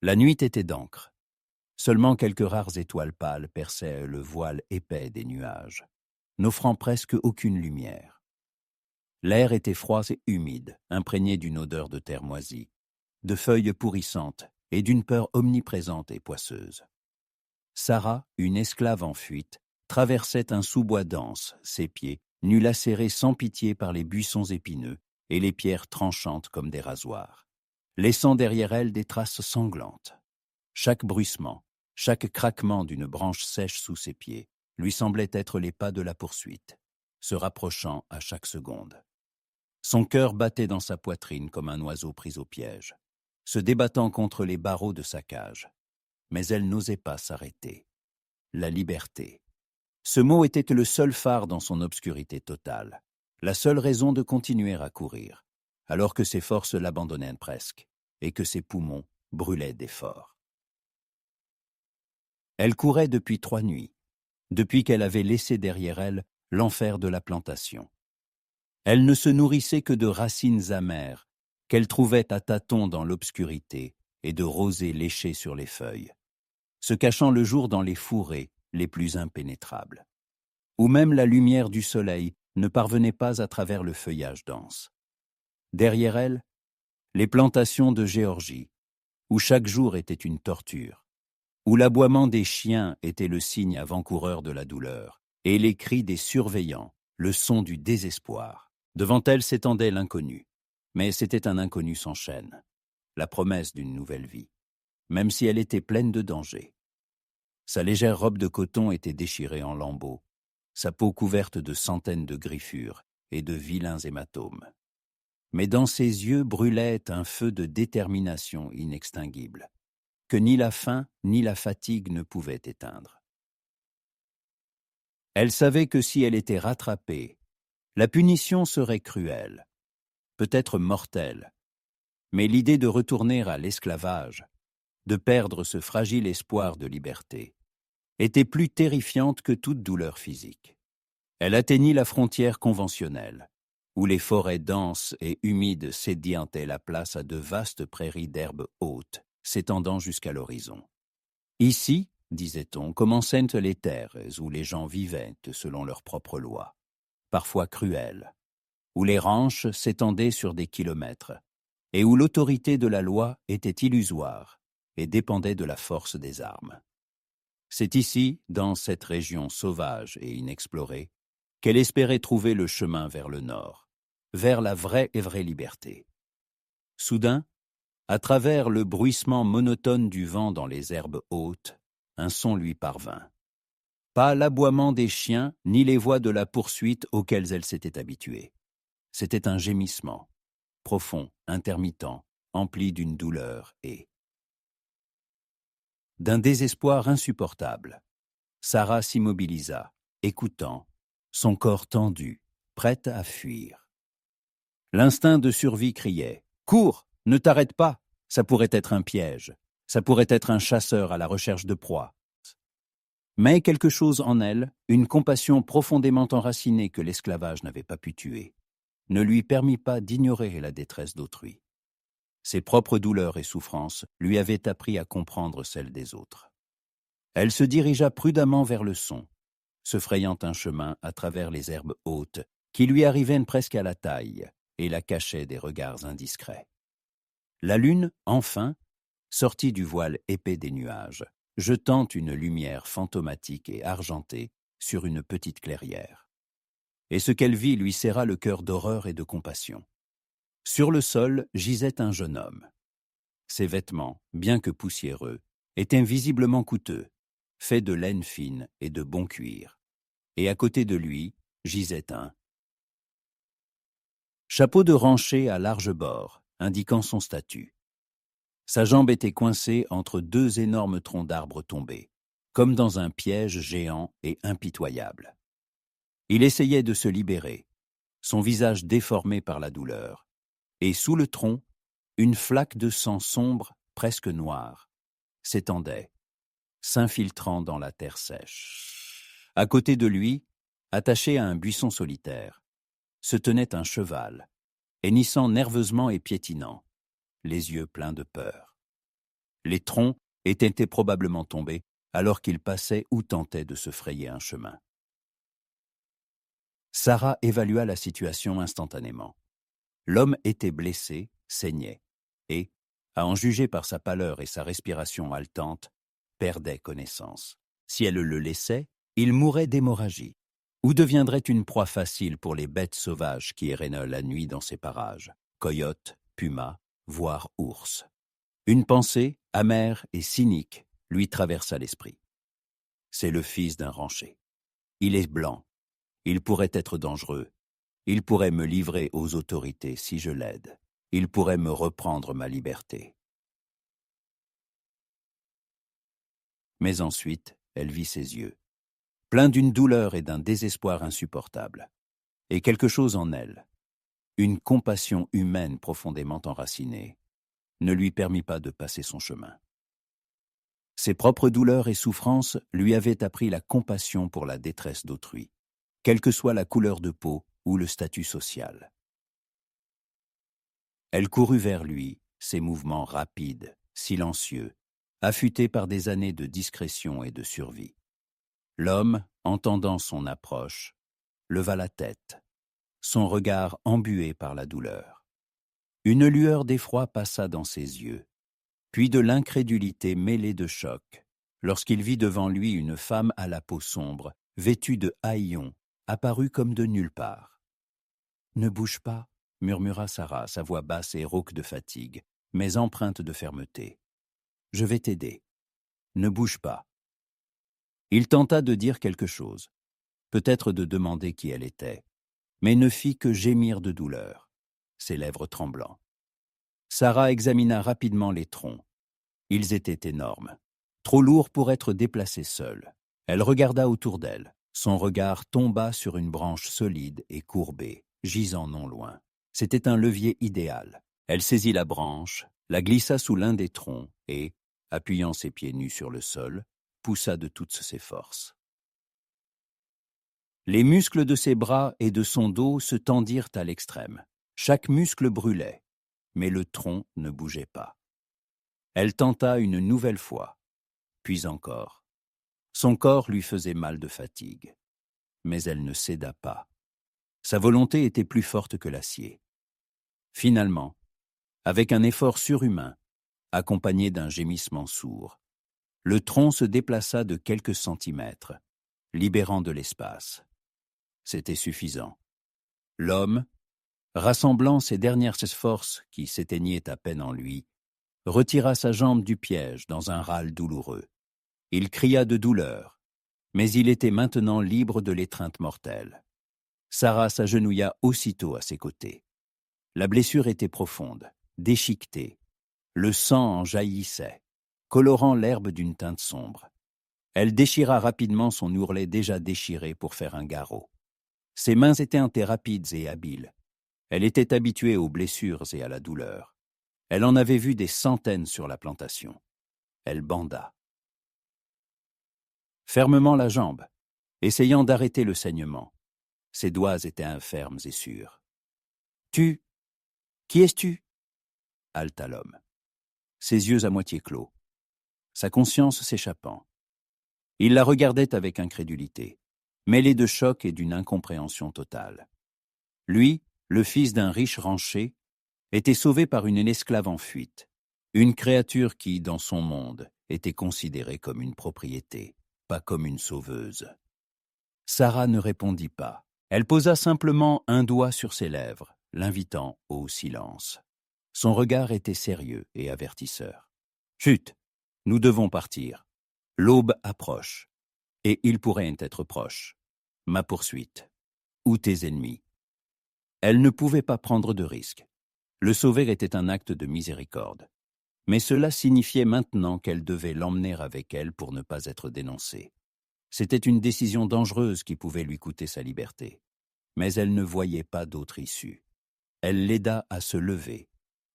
La nuit était d'encre. Seulement quelques rares étoiles pâles perçaient le voile épais des nuages, n'offrant presque aucune lumière. L'air était froid et humide, imprégné d'une odeur de terre moisie, de feuilles pourrissantes et d'une peur omniprésente et poisseuse. Sarah, une esclave en fuite, traversait un sous-bois dense, ses pieds, nus lacérés sans pitié par les buissons épineux et les pierres tranchantes comme des rasoirs, laissant derrière elle des traces sanglantes. Chaque bruissement, chaque craquement d'une branche sèche sous ses pieds lui semblait être les pas de la poursuite, se rapprochant à chaque seconde. Son cœur battait dans sa poitrine comme un oiseau pris au piège, se débattant contre les barreaux de sa cage. Mais elle n'osait pas s'arrêter. La liberté. Ce mot était le seul phare dans son obscurité totale, la seule raison de continuer à courir, alors que ses forces l'abandonnaient presque, et que ses poumons brûlaient d'effort. Elle courait depuis 3 nuits, depuis qu'elle avait laissé derrière elle l'enfer de la plantation. Elle ne se nourrissait que de racines amères qu'elle trouvait à tâtons dans l'obscurité et de rosée léchée sur les feuilles, se cachant le jour dans les fourrés les plus impénétrables, où même la lumière du soleil ne parvenait pas à travers le feuillage dense. Derrière elle, les plantations de Géorgie, où chaque jour était une torture, où l'aboiement des chiens était le signe avant-coureur de la douleur, et les cris des surveillants, le son du désespoir. Devant elle s'étendait l'inconnu, mais c'était un inconnu sans chaîne, la promesse d'une nouvelle vie, même si elle était pleine de dangers. Sa légère robe de coton était déchirée en lambeaux, sa peau couverte de centaines de griffures et de vilains hématomes. Mais dans ses yeux brûlait un feu de détermination inextinguible, que ni la faim ni la fatigue ne pouvaient éteindre. Elle savait que si elle était rattrapée, la punition serait cruelle, peut-être mortelle, mais l'idée de retourner à l'esclavage, de perdre ce fragile espoir de liberté, était plus terrifiante que toute douleur physique. Elle atteignit la frontière conventionnelle, où les forêts denses et humides cédientaient la place à de vastes prairies d'herbes hautes, s'étendant jusqu'à l'horizon. Ici, disait-on, commençaient les terres où les gens vivaient selon leurs propres lois, parfois cruelles, où les ranches s'étendaient sur des kilomètres, et où l'autorité de la loi était illusoire et dépendait de la force des armes. C'est ici, dans cette région sauvage et inexplorée, qu'elle espérait trouver le chemin vers le nord, vers la vraie et vraie liberté. Soudain, à travers le bruissement monotone du vent dans les herbes hautes, un son lui parvint. Pas l'aboiement des chiens, ni les voix de la poursuite auxquelles elle s'était habituée. C'était un gémissement, profond, intermittent, empli d'une douleur et d'un désespoir insupportable. Sarah s'immobilisa, écoutant, son corps tendu, prête à fuir. L'instinct de survie criait « Cours, ne t'arrête pas, ça pourrait être un piège, ça pourrait être un chasseur à la recherche de proie. » Mais quelque chose en elle, une compassion profondément enracinée que l'esclavage n'avait pas pu tuer, ne lui permit pas d'ignorer la détresse d'autrui. Ses propres douleurs et souffrances lui avaient appris à comprendre celles des autres. Elle se dirigea prudemment vers le son, se frayant un chemin à travers les herbes hautes qui lui arrivaient presque à la taille et la cachaient des regards indiscrets. La lune, enfin, sortit du voile épais des nuages, jetant une lumière fantomatique et argentée sur une petite clairière. Et ce qu'elle vit lui serra le cœur d'horreur et de compassion. Sur le sol gisait un jeune homme. Ses vêtements, bien que poussiéreux, étaient visiblement coûteux, faits de laine fine et de bon cuir. Et à côté de lui gisait un chapeau de rancher à large bord, indiquant son statut. Sa jambe était coincée entre 2 énormes troncs d'arbres tombés, comme dans un piège géant et impitoyable. Il essayait de se libérer, son visage déformé par la douleur, et sous le tronc, une flaque de sang sombre, presque noire, s'étendait, s'infiltrant dans la terre sèche. À côté de lui, attaché à un buisson solitaire, se tenait un cheval, hennissant nerveusement et piétinant, les yeux pleins de peur. Les troncs étaient probablement tombés alors qu'il passait ou tentait de se frayer un chemin. Sarah évalua la situation instantanément. L'homme était blessé, saignait, et, à en juger par sa pâleur et sa respiration haletante, perdait connaissance. Si elle le laissait, il mourrait d'hémorragie, ou deviendrait une proie facile pour les bêtes sauvages qui erraient la nuit dans ces parages, coyotes, pumas, voire ours. Une pensée, amère et cynique, lui traversa l'esprit. C'est le fils d'un rancher. Il est blanc. Il pourrait être dangereux. Il pourrait me livrer aux autorités si je l'aide. Il pourrait me reprendre ma liberté. Mais ensuite, elle vit ses yeux, pleins d'une douleur et d'un désespoir insupportables. Et quelque chose en elle, une compassion humaine profondément enracinée, ne lui permit pas de passer son chemin. Ses propres douleurs et souffrances lui avaient appris la compassion pour la détresse d'autrui, quelle que soit la couleur de peau ou le statut social. Elle courut vers lui, ses mouvements rapides, silencieux, affûtés par des années de discrétion et de survie. L'homme, entendant son approche, leva la tête, son regard embué par la douleur. Une lueur d'effroi passa dans ses yeux, puis de l'incrédulité mêlée de choc, lorsqu'il vit devant lui une femme à la peau sombre, vêtue de haillons, apparue comme de nulle part. « Ne bouge pas », murmura Sarah, sa voix basse et rauque de fatigue, mais empreinte de fermeté. « Je vais t'aider. Ne bouge pas. » Il tenta de dire quelque chose, peut-être de demander qui elle était, mais ne fit que gémir de douleur, ses lèvres tremblant. Sarah examina rapidement les troncs. Ils étaient énormes, trop lourds pour être déplacés seuls. Elle regarda autour d'elle. Son regard tomba sur une branche solide et courbée, gisant non loin. C'était un levier idéal. Elle saisit la branche, la glissa sous l'un des troncs et, appuyant ses pieds nus sur le sol, poussa de toutes ses forces. Les muscles de ses bras et de son dos se tendirent à l'extrême. Chaque muscle brûlait, mais le tronc ne bougeait pas. Elle tenta une nouvelle fois, puis encore. Son corps lui faisait mal de fatigue, mais elle ne céda pas. Sa volonté était plus forte que l'acier. Finalement, avec un effort surhumain, accompagné d'un gémissement sourd, le tronc se déplaça de quelques centimètres, libérant de l'espace. C'était suffisant. L'homme, rassemblant ses dernières forces qui s'éteignaient à peine en lui, retira sa jambe du piège dans un râle douloureux. Il cria de douleur, mais il était maintenant libre de l'étreinte mortelle. Sarah s'agenouilla aussitôt à ses côtés. La blessure était profonde, déchiquetée. Le sang en jaillissait, colorant l'herbe d'une teinte sombre. Elle déchira rapidement son ourlet déjà déchiré pour faire un garrot. Ses mains étaient rapides et habiles. Elle était habituée aux blessures et à la douleur. Elle en avait vu des centaines sur la plantation. Elle banda. Fermement la jambe, essayant d'arrêter le saignement. Ses doigts étaient infermes et sûrs. « Tu? Qui es-tu » haleta l'homme, ses yeux à moitié clos, sa conscience s'échappant. Il la regardait avec incrédulité, mêlée de choc et d'une incompréhension totale. Lui, le fils d'un riche rancher, était sauvé par une esclave en fuite, une créature qui, dans son monde, était considérée comme une propriété, pas comme une sauveuse. Sarah ne répondit pas. Elle posa simplement un doigt sur ses lèvres, l'invitant au silence. Son regard était sérieux et avertisseur. « Chut, nous devons partir. L'aube approche, et ils pourraient être proches. Ma poursuite, ou tes ennemis. » Elle ne pouvait pas prendre de risque. Le sauver était un acte de miséricorde. Mais cela signifiait maintenant qu'elle devait l'emmener avec elle pour ne pas être dénoncée. C'était une décision dangereuse qui pouvait lui coûter sa liberté. Mais elle ne voyait pas d'autre issue. Elle l'aida à se lever.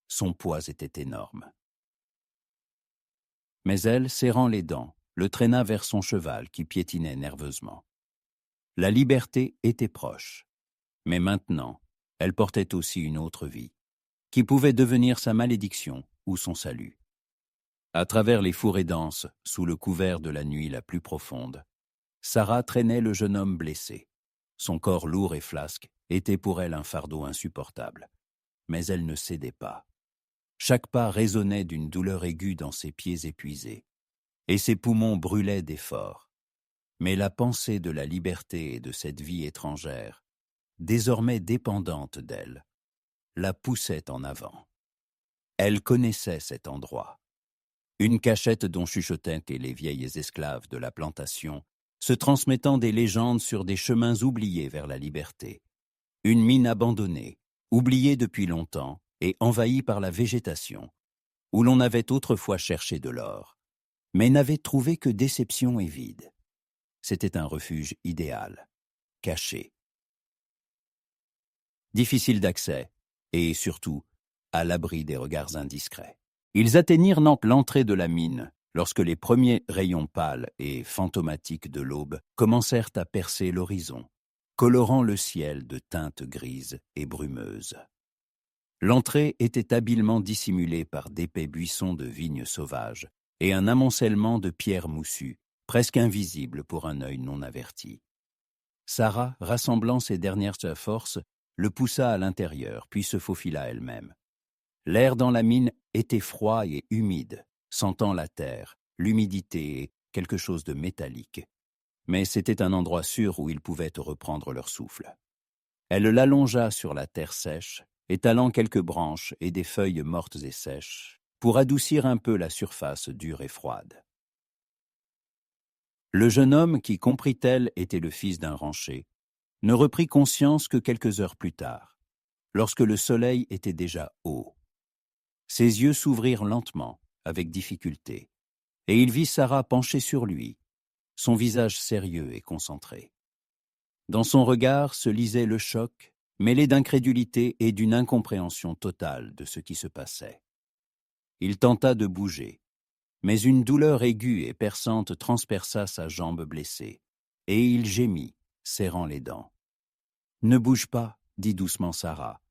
Son poids était énorme. Mais elle, serrant les dents, le traîna vers son cheval qui piétinait nerveusement. La liberté était proche. Mais maintenant, elle portait aussi une autre vie, qui pouvait devenir sa malédiction ou son salut. À travers les fourrés denses, sous le couvert de la nuit la plus profonde, Sarah traînait le jeune homme blessé. Son corps lourd et flasque était pour elle un fardeau insupportable. Mais elle ne cédait pas. Chaque pas résonnait d'une douleur aiguë dans ses pieds épuisés, et ses poumons brûlaient d'effort. Mais la pensée de la liberté et de cette vie étrangère, désormais dépendante d'elle, la poussait en avant. Elle connaissait cet endroit. Une cachette dont chuchotaient les vieilles esclaves de la plantation, se transmettant des légendes sur des chemins oubliés vers la liberté. Une mine abandonnée, oubliée depuis longtemps et envahie par la végétation, où l'on avait autrefois cherché de l'or, mais n'avait trouvé que déception et vide. C'était un refuge idéal, caché. Difficile d'accès, et surtout, à l'abri des regards indiscrets. Ils atteignirent donc l'entrée de la mine, lorsque les premiers rayons pâles et fantomatiques de l'aube commencèrent à percer l'horizon, colorant le ciel de teintes grises et brumeuses. L'entrée était habilement dissimulée par d'épais buissons de vignes sauvages et un amoncellement de pierres moussues, presque invisibles pour un œil non averti. Sarah, rassemblant ses dernières forces, le poussa à l'intérieur, puis se faufila elle-même. L'air dans la mine était froid et humide, sentant la terre, l'humidité et quelque chose de métallique. Mais c'était un endroit sûr où ils pouvaient reprendre leur souffle. Elle l'allongea sur la terre sèche, étalant quelques branches et des feuilles mortes et sèches, pour adoucir un peu la surface dure et froide. Le jeune homme, qui, comprit-elle, était le fils d'un rancher, ne reprit conscience que quelques heures plus tard, lorsque le soleil était déjà haut. Ses yeux s'ouvrirent lentement, avec difficulté, et il vit Sarah penchée sur lui, son visage sérieux et concentré. Dans son regard se lisait le choc, mêlé d'incrédulité et d'une incompréhension totale de ce qui se passait. Il tenta de bouger, mais une douleur aiguë et perçante transperça sa jambe blessée, et il gémit, serrant les dents. « Ne bouge pas, » dit doucement Sarah,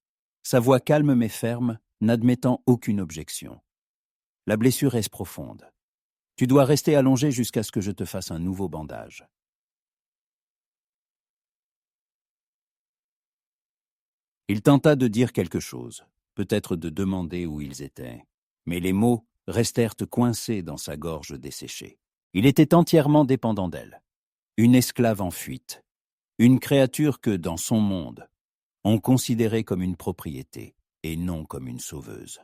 sa voix calme mais ferme, n'admettant aucune objection. « La blessure est profonde. Tu dois rester allongé jusqu'à ce que je te fasse un nouveau bandage. » Il tenta de dire quelque chose, peut-être de demander où ils étaient, mais les mots restèrent coincés dans sa gorge desséchée. Il était entièrement dépendant d'elle, une esclave en fuite, une créature que, dans son monde, on considérait comme une propriété et non comme une sauveuse.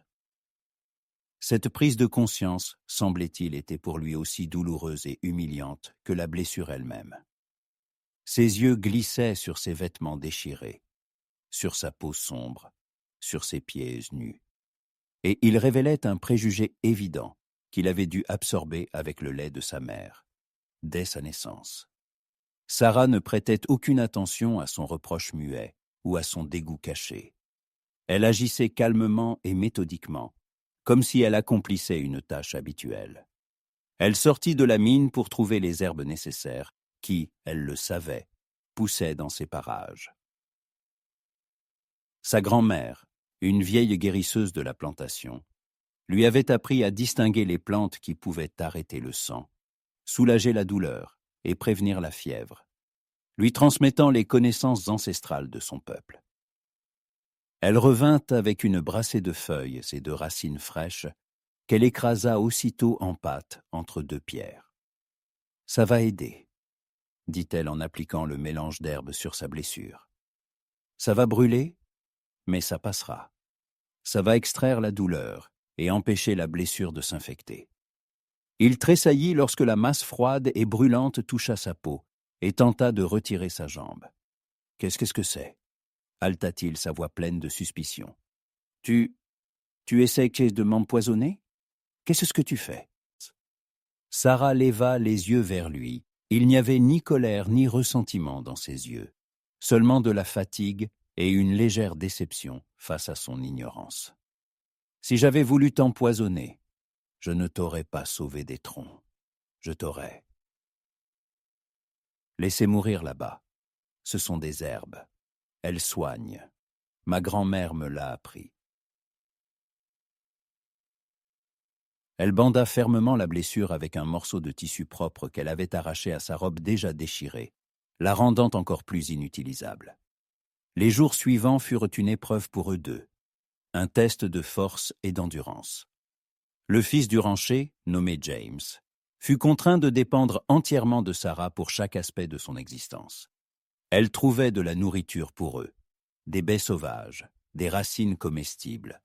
Cette prise de conscience, semblait-il, était pour lui aussi douloureuse et humiliante que la blessure elle-même. Ses yeux glissaient sur ses vêtements déchirés, sur sa peau sombre, sur ses pieds nus, et il révélait un préjugé évident qu'il avait dû absorber avec le lait de sa mère, dès sa naissance. Sarah ne prêtait aucune attention à son reproche muet ou à son dégoût caché. Elle agissait calmement et méthodiquement, comme si elle accomplissait une tâche habituelle. Elle sortit de la mine pour trouver les herbes nécessaires qui, elle le savait, poussaient dans ces parages. Sa grand-mère, une vieille guérisseuse de la plantation, lui avait appris à distinguer les plantes qui pouvaient arrêter le sang, soulager la douleur et prévenir la fièvre, lui transmettant les connaissances ancestrales de son peuple. Elle revint avec une brassée de feuilles et de racines fraîches qu'elle écrasa aussitôt en pâte entre deux pierres. « Ça va aider, » dit-elle en appliquant le mélange d'herbes sur sa blessure. « Ça va brûler, mais ça passera. Ça va extraire la douleur et empêcher la blessure de s'infecter. » Il tressaillit lorsque la masse froide et brûlante toucha sa peau et tenta de retirer sa jambe. « Qu'est-ce que c'est ?» haleta-t-il, sa voix pleine de suspicion. « Tu essaies de m'empoisonner? Qu'est-ce que tu fais ?» Sarah leva les yeux vers lui. Il n'y avait ni colère ni ressentiment dans ses yeux, seulement de la fatigue et une légère déception face à son ignorance. « Si j'avais voulu t'empoisonner, je ne t'aurais pas sauvé des troncs. Je t'aurais. Laissez mourir là-bas. Ce sont des herbes. Elles soignent. Ma grand-mère me l'a appris. » Elle banda fermement la blessure avec un morceau de tissu propre qu'elle avait arraché à sa robe déjà déchirée, la rendant encore plus inutilisable. Les jours suivants furent une épreuve pour eux deux, un test de force et d'endurance. Le fils du rancher, nommé James, fut contraint de dépendre entièrement de Sarah pour chaque aspect de son existence. Elle trouvait de la nourriture pour eux, des baies sauvages, des racines comestibles,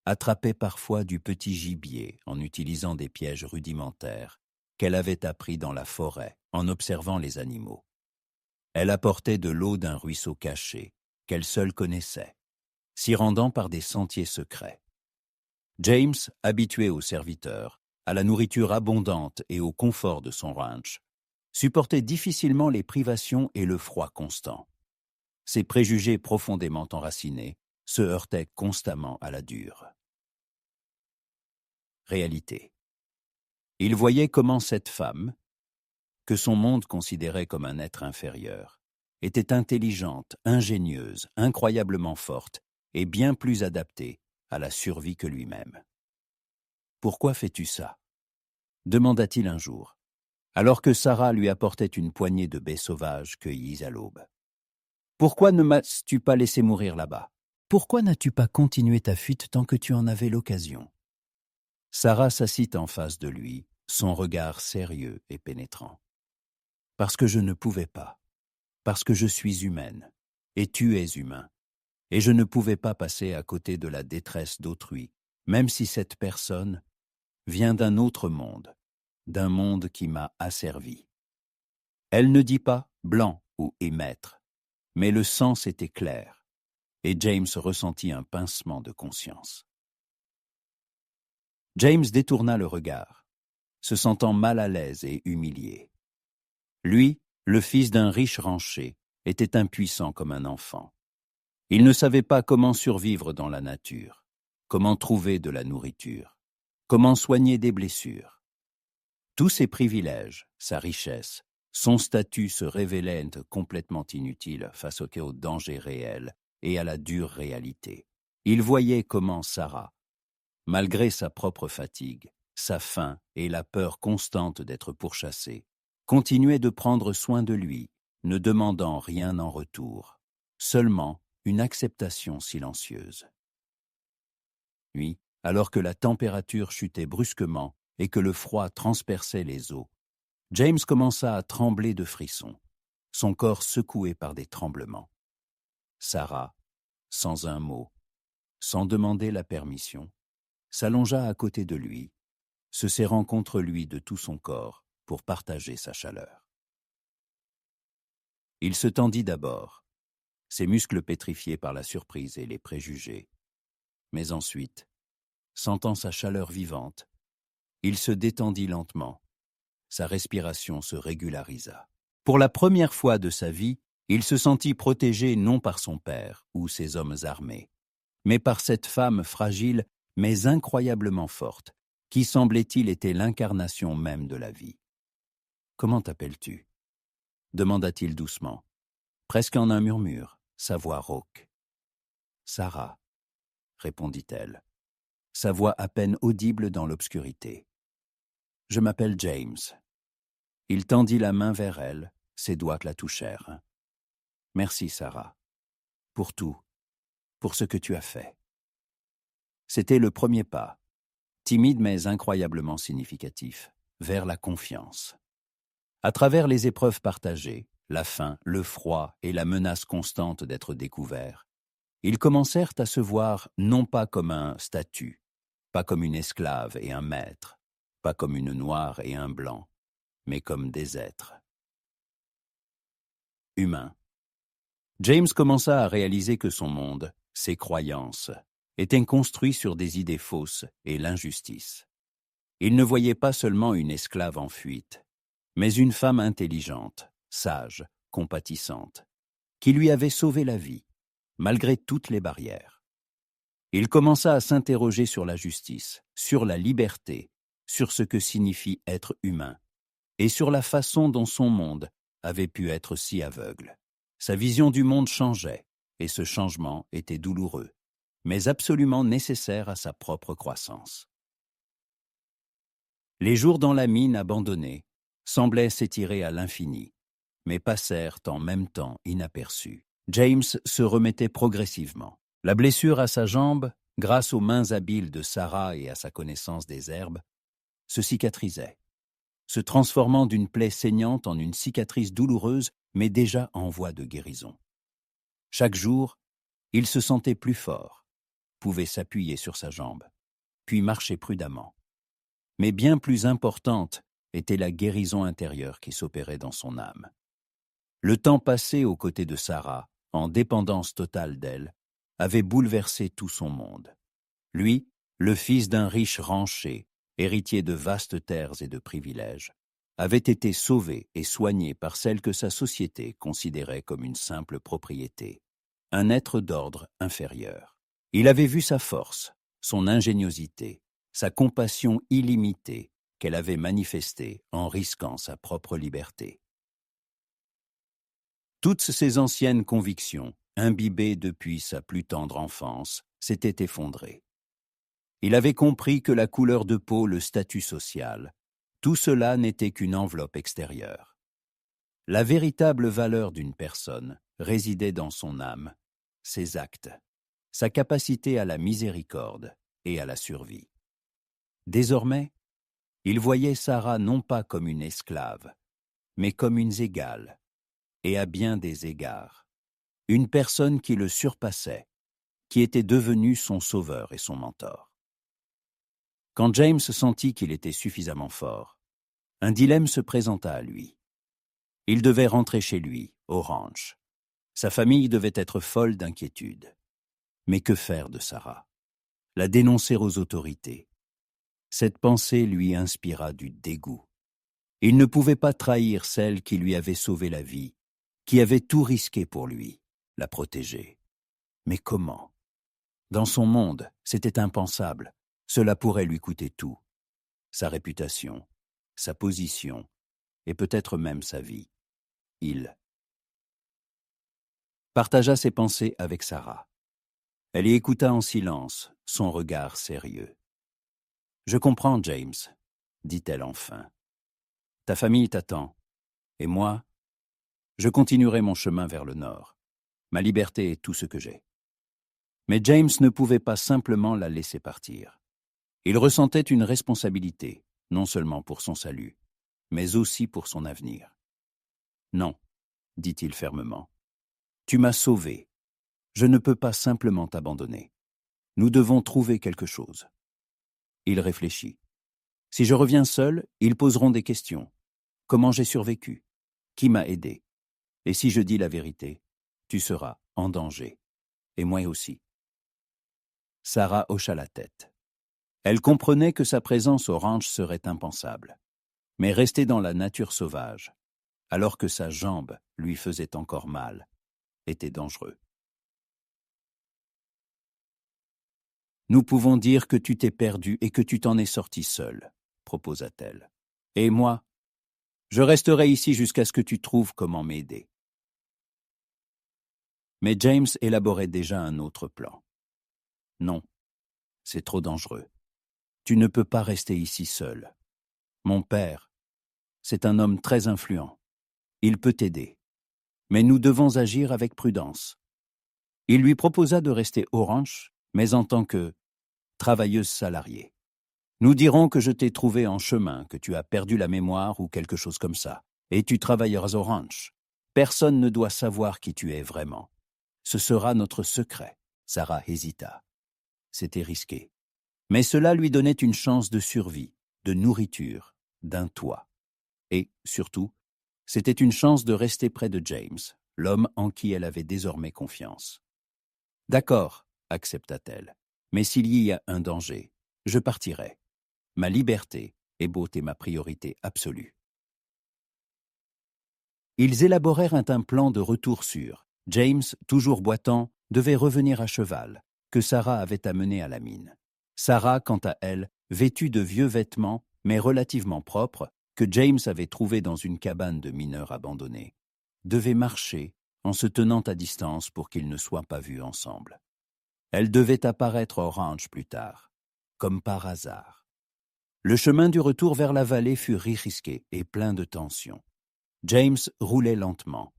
attrapait parfois du petit gibier en utilisant des pièges rudimentaires qu'elle avait appris dans la forêt en observant les animaux. Elle apportait de l'eau d'un ruisseau caché qu'elle seule connaissait, s'y rendant par des sentiers secrets. James, habitué aux serviteurs, à la nourriture abondante et au confort de son ranch, supportait difficilement les privations et le froid constant. Ses préjugés profondément enracinés se heurtaient constamment à la dure réalité. Il voyait comment cette femme, que son monde considérait comme un être inférieur, était intelligente, ingénieuse, incroyablement forte et bien plus adaptée à la survie que lui-même. « Pourquoi fais-tu ça ?» demanda-t-il un jour, alors que Sarah lui apportait une poignée de baies sauvages cueillies à l'aube. « Pourquoi ne m'as-tu pas laissé mourir là-bas? Pourquoi n'as-tu pas continué ta fuite tant que tu en avais l'occasion ?» Sarah s'assit en face de lui, son regard sérieux et pénétrant. « Parce que je ne pouvais pas, parce que je suis humaine, et tu es humain, et je ne pouvais pas passer à côté de la détresse d'autrui, même si cette personne vient d'un autre monde, d'un monde qui m'a asservi. » Elle ne dit pas « blanc » ou « émettre », mais le sens était clair, et James ressentit un pincement de conscience. James détourna le regard, se sentant mal à l'aise et humilié. Lui, le fils d'un riche rancher, était impuissant comme un enfant. Il ne savait pas comment survivre dans la nature, comment trouver de la nourriture, comment soigner des blessures. Tous ses privilèges, sa richesse, son statut se révélaient complètement inutiles face aux dangers réels et à la dure réalité. Il voyait comment Sarah, malgré sa propre fatigue, sa faim et la peur constante d'être pourchassée, continuait de prendre soin de lui, ne demandant rien en retour, seulement une acceptation silencieuse. Puis, alors que la température chutait brusquement et que le froid transperçait les os, James commença à trembler de frissons, son corps secoué par des tremblements. Sarah, sans un mot, sans demander la permission, s'allongea à côté de lui, se serrant contre lui de tout son corps pour partager sa chaleur. Il se tendit d'abord, ses muscles pétrifiés par la surprise et les préjugés. Mais ensuite, sentant sa chaleur vivante, il se détendit lentement. Sa respiration se régularisa. Pour la première fois de sa vie, il se sentit protégé non par son père ou ses hommes armés, mais par cette femme fragile mais incroyablement forte, qui semblait-il était l'incarnation même de la vie. « Comment t'appelles-tu » demanda-t-il doucement, presque en un murmure, sa voix rauque. « Sarah » répondit-elle, sa voix à peine audible dans l'obscurité. « Je m'appelle James. » Il tendit la main vers elle, ses doigts la touchèrent. « Merci, Sarah, pour tout, pour ce que tu as fait. » C'était le premier pas, timide mais incroyablement significatif, vers la confiance. À travers les épreuves partagées, la faim, le froid et la menace constante d'être découverts, ils commencèrent à se voir non pas comme un statut, pas comme une esclave et un maître, pas comme une noire et un blanc, mais comme des êtres humains. James commença à réaliser que son monde, ses croyances, étaient construits sur des idées fausses et l'injustice. Il ne voyait pas seulement une esclave en fuite, mais une femme intelligente, sage, compatissante, qui lui avait sauvé la vie, malgré toutes les barrières. Il commença à s'interroger sur la justice, sur la liberté, sur ce que signifie être humain, et sur la façon dont son monde avait pu être si aveugle. Sa vision du monde changeait, et ce changement était douloureux, mais absolument nécessaire à sa propre croissance. Les jours dans la mine abandonnée semblaient s'étirer à l'infini, mais passèrent en même temps inaperçus. James se remettait progressivement. La blessure à sa jambe, grâce aux mains habiles de Sarah et à sa connaissance des herbes, se cicatrisait, se transformant d'une plaie saignante en une cicatrice douloureuse, mais déjà en voie de guérison. Chaque jour, il se sentait plus fort, pouvait s'appuyer sur sa jambe, puis marcher prudemment. Mais bien plus importante était la guérison intérieure qui s'opérait dans son âme. Le temps passé aux côtés de Sarah, en dépendance totale d'elle, avait bouleversé tout son monde. Lui, le fils d'un riche rancher, héritier de vastes terres et de privilèges, avait été sauvé et soigné par celle que sa société considérait comme une simple propriété, un être d'ordre inférieur. Il avait vu sa force, son ingéniosité, sa compassion illimitée qu'elle avait manifestée en risquant sa propre liberté. Toutes ses anciennes convictions, imbibées depuis sa plus tendre enfance, s'étaient effondrées. Il avait compris que la couleur de peau, le statut social, tout cela n'était qu'une enveloppe extérieure. La véritable valeur d'une personne résidait dans son âme, ses actes, sa capacité à la miséricorde et à la survie. Désormais, il voyait Sarah non pas comme une esclave, mais comme une égale, et à bien des égards, une personne qui le surpassait, qui était devenue son sauveur et son mentor. Quand James sentit qu'il était suffisamment fort, un dilemme se présenta à lui. Il devait rentrer chez lui, au ranch. Sa famille devait être folle d'inquiétude. Mais que faire de Sarah? La dénoncer aux autorités? Cette pensée lui inspira du dégoût. Il ne pouvait pas trahir celle qui lui avait sauvé la vie, qui avait tout risqué pour lui, la protéger. Mais comment? Dans son monde, c'était impensable. Cela pourrait lui coûter tout. Sa réputation, sa position, et peut-être même sa vie. Il partagea ses pensées avec Sarah. Elle y écouta en silence, son regard sérieux. « Je comprends, James, dit-elle enfin. Ta famille t'attend, et moi, je continuerai mon chemin vers le nord. Ma liberté est tout ce que j'ai. » Mais James ne pouvait pas simplement la laisser partir. Il ressentait une responsabilité, non seulement pour son salut, mais aussi pour son avenir. « Non, dit-il fermement. Tu m'as sauvé. Je ne peux pas simplement t'abandonner. Nous devons trouver quelque chose. » Il réfléchit. « Si je reviens seul, ils poseront des questions. Comment j'ai survécu? Qui m'a aidé? Et si je dis la vérité, tu seras en danger. Et moi aussi. » Sarah hocha la tête. Elle comprenait que sa présence au ranch serait impensable. Mais rester dans la nature sauvage, alors que sa jambe lui faisait encore mal, était dangereux. « Nous pouvons dire que tu t'es perdu et que tu t'en es sorti seul, proposa-t-elle. Et moi, je resterai ici jusqu'à ce que tu trouves comment m'aider. » Mais James élaborait déjà un autre plan. « Non, c'est trop dangereux. Tu ne peux pas rester ici seul. Mon père, c'est un homme très influent. Il peut t'aider. Mais nous devons agir avec prudence. » Il lui proposa de rester au ranch, mais en tant que travailleuse salariée. « Nous dirons que je t'ai trouvé en chemin, que tu as perdu la mémoire ou quelque chose comme ça, et tu travailleras au ranch. Personne ne doit savoir qui tu es vraiment. Ce sera notre secret. » Sarah hésita. C'était risqué. Mais cela lui donnait une chance de survie, de nourriture, d'un toit. Et, surtout, c'était une chance de rester près de James, l'homme en qui elle avait désormais confiance. « D'accord, accepta-t-elle, mais s'il y a un danger, je partirai. Ma liberté est ma priorité absolue. » Ils élaborèrent un plan de retour sûr. James, toujours boitant, devait revenir à cheval, que Sarah avait amené à la mine. Sarah, quant à elle, vêtue de vieux vêtements, mais relativement propres, que James avait trouvés dans une cabane de mineurs abandonnés, devait marcher en se tenant à distance pour qu'ils ne soient pas vus ensemble. Elle devait apparaître au ranch plus tard, comme par hasard. Le chemin du retour vers la vallée fut risqué et plein de tensions. James roulait lentement,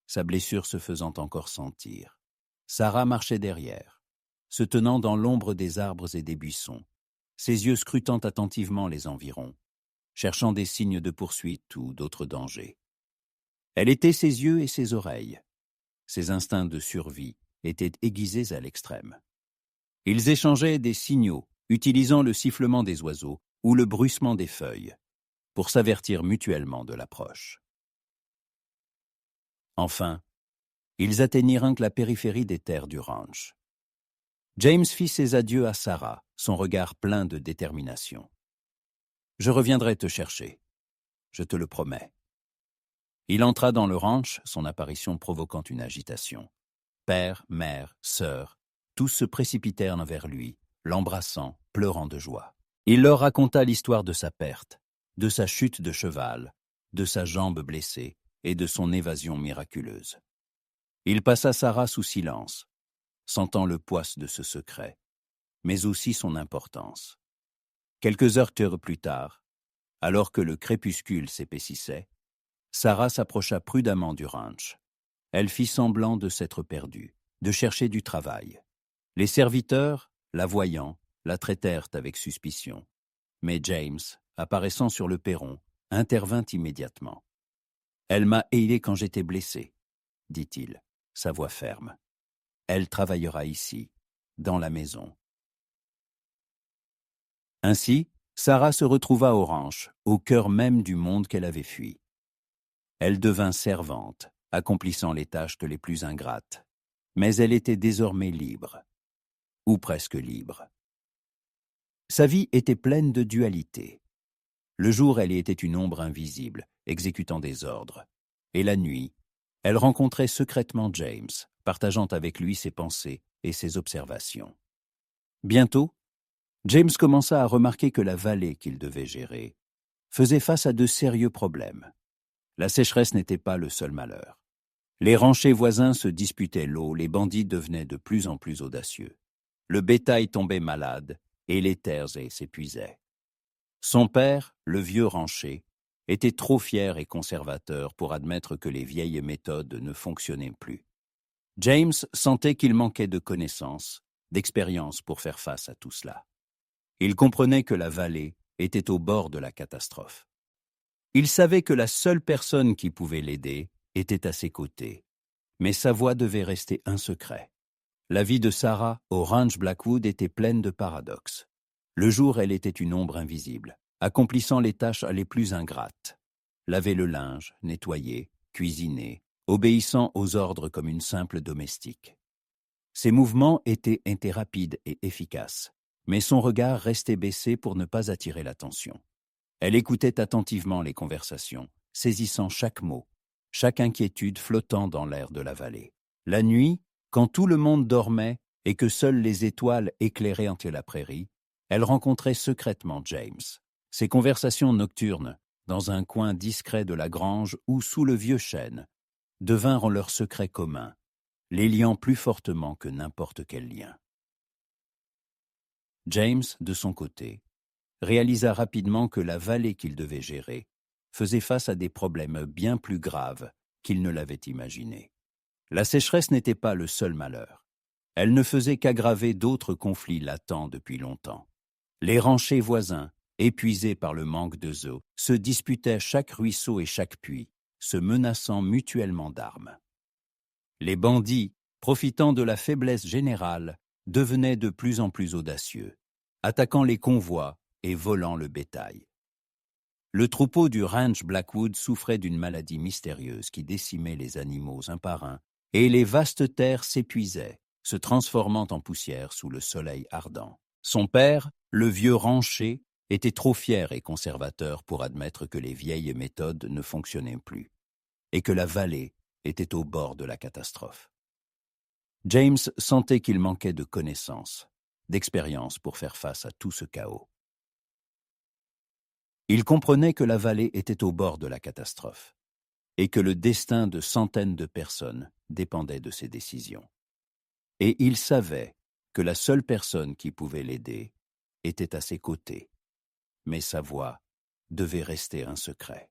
sa blessure se faisant encore sentir. Sarah marchait derrière, se tenant dans l'ombre des arbres et des buissons, ses yeux scrutant attentivement les environs, cherchant des signes de poursuite ou d'autres dangers. Elle était ses yeux et ses oreilles. Ses instincts de survie étaient aiguisés à l'extrême. Ils échangeaient des signaux, utilisant le sifflement des oiseaux ou le bruissement des feuilles, pour s'avertir mutuellement de l'approche. Enfin, ils atteignirent la périphérie des terres du ranch. James fit ses adieux à Sarah, son regard plein de détermination. « Je reviendrai te chercher, je te le promets. » Il entra dans le ranch, son apparition provoquant une agitation. Père, mère, sœur, tous se précipitèrent vers lui, l'embrassant, pleurant de joie. Il leur raconta l'histoire de sa perte, de sa chute de cheval, de sa jambe blessée et de son évasion miraculeuse. Il passa Sarah sous silence, sentant le poids de ce secret, mais aussi son importance. Quelques heures plus tard, alors que le crépuscule s'épaississait, Sarah s'approcha prudemment du ranch. Elle fit semblant de s'être perdue, de chercher du travail. Les serviteurs, la voyant, la traitèrent avec suspicion. Mais James, apparaissant sur le perron, intervint immédiatement. « Elle m'a aidé quand j'étais blessé, » dit-il, sa voix ferme. « Elle travaillera ici, dans la maison. » Ainsi, Sarah se retrouva au ranch, au cœur même du monde qu'elle avait fui. Elle devint servante, accomplissant les tâches les plus ingrates. Mais elle était désormais libre, ou presque libre. Sa vie était pleine de dualité. Le jour, elle était une ombre invisible, exécutant des ordres. Et la nuit, elle rencontrait secrètement James, partageant avec lui ses pensées et ses observations. Bientôt, James commença à remarquer que la vallée qu'il devait gérer faisait face à de sérieux problèmes. La sécheresse n'était pas le seul malheur. Les ranchers voisins se disputaient l'eau, les bandits devenaient de plus en plus audacieux. Le bétail tombait malade et les terres s'épuisaient. Son père, le vieux rancher, était trop fier et conservateur pour admettre que les vieilles méthodes ne fonctionnaient plus. James sentait qu'il manquait de connaissances, d'expérience pour faire face à tout cela. Il comprenait que la vallée était au bord de la catastrophe. Il savait que la seule personne qui pouvait l'aider était à ses côtés, mais sa voix devait rester un secret. La vie de Sarah au ranch Blackwood était pleine de paradoxes. Le jour, elle était une ombre invisible, accomplissant les tâches les plus ingrates. Laver le linge, nettoyer, cuisiner, obéissant aux ordres comme une simple domestique. Ses mouvements étaient rapides et efficaces, mais son regard restait baissé pour ne pas attirer l'attention. Elle écoutait attentivement les conversations, saisissant chaque mot, chaque inquiétude flottant dans l'air de la vallée. La nuit, quand tout le monde dormait et que seules les étoiles éclairaient entre la prairie, elle rencontrait secrètement James. Ces conversations nocturnes, dans un coin discret de la grange ou sous le vieux chêne, devinrent leur secret commun, les liant plus fortement que n'importe quel lien. James, de son côté, réalisa rapidement que la vallée qu'il devait gérer faisait face à des problèmes bien plus graves qu'il ne l'avait imaginé. La sécheresse n'était pas le seul malheur. Elle ne faisait qu'aggraver d'autres conflits latents depuis longtemps. Les ranchers voisins, épuisés par le manque de eau, se disputaient chaque ruisseau et chaque puits, se menaçant mutuellement d'armes. Les bandits, profitant de la faiblesse générale, devenaient de plus en plus audacieux, attaquant les convois et volant le bétail. Le troupeau du ranch Blackwood souffrait d'une maladie mystérieuse qui décimait les animaux un par un, et les vastes terres s'épuisaient, se transformant en poussière sous le soleil ardent. Son père, le vieux rancher, était trop fier et conservateur pour admettre que les vieilles méthodes ne fonctionnaient plus, et que la vallée était au bord de la catastrophe. James sentait qu'il manquait de connaissances, d'expérience pour faire face à tout ce chaos. Il comprenait que la vallée était au bord de la catastrophe et que le destin de centaines de personnes dépendait de ses décisions. Et il savait que la seule personne qui pouvait l'aider était à ses côtés, mais sa voix devait rester un secret.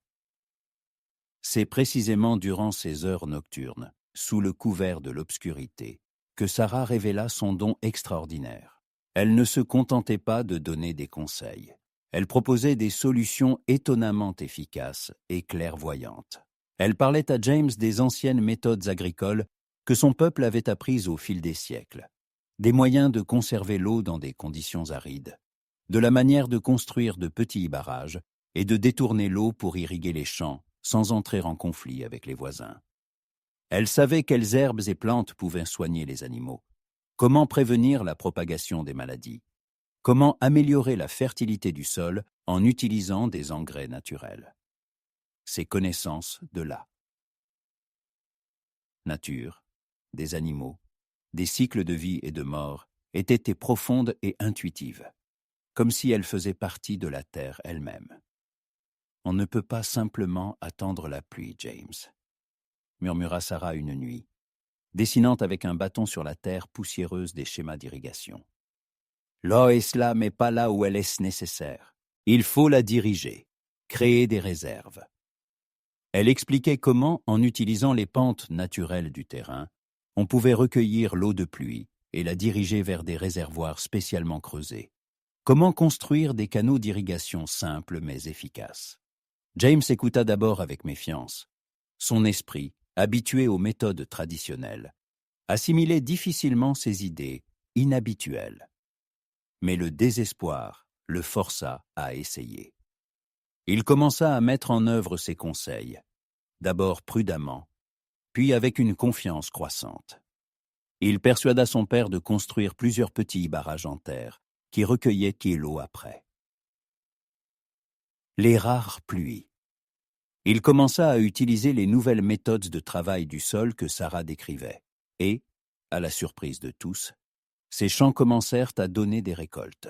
C'est précisément durant ces heures nocturnes, sous le couvert de l'obscurité, que Sarah révéla son don extraordinaire. Elle ne se contentait pas de donner des conseils. Elle proposait des solutions étonnamment efficaces et clairvoyantes. Elle parlait à James des anciennes méthodes agricoles que son peuple avait apprises au fil des siècles, des moyens de conserver l'eau dans des conditions arides, de la manière de construire de petits barrages et de détourner l'eau pour irriguer les champs sans entrer en conflit avec les voisins. Elle savait quelles herbes et plantes pouvaient soigner les animaux, comment prévenir la propagation des maladies, comment améliorer la fertilité du sol en utilisant des engrais naturels. Ses connaissances de là. Nature, des animaux, des cycles de vie et de mort étaient profondes et intuitives, comme si elles faisaient partie de la terre elle-même. On ne peut pas simplement attendre la pluie, James, murmura Sarah une nuit, dessinant avec un bâton sur la terre poussiéreuse des schémas d'irrigation. L'eau est là, mais pas là où elle est nécessaire. Il faut la diriger, créer des réserves. Elle expliquait comment, en utilisant les pentes naturelles du terrain, on pouvait recueillir l'eau de pluie et la diriger vers des réservoirs spécialement creusés. Comment construire des canaux d'irrigation simples mais efficaces. James écouta d'abord avec méfiance. Son esprit, habitué aux méthodes traditionnelles, assimilait difficilement ces idées inhabituelles. Mais le désespoir le força à essayer. Il commença à mettre en œuvre ses conseils, d'abord prudemment, puis avec une confiance croissante. Il persuada son père de construire plusieurs petits barrages en terre qui recueillaient l'eau après. Les rares pluies. Il commença à utiliser les nouvelles méthodes de travail du sol que Sarah décrivait, et, à la surprise de tous, ses champs commencèrent à donner des récoltes,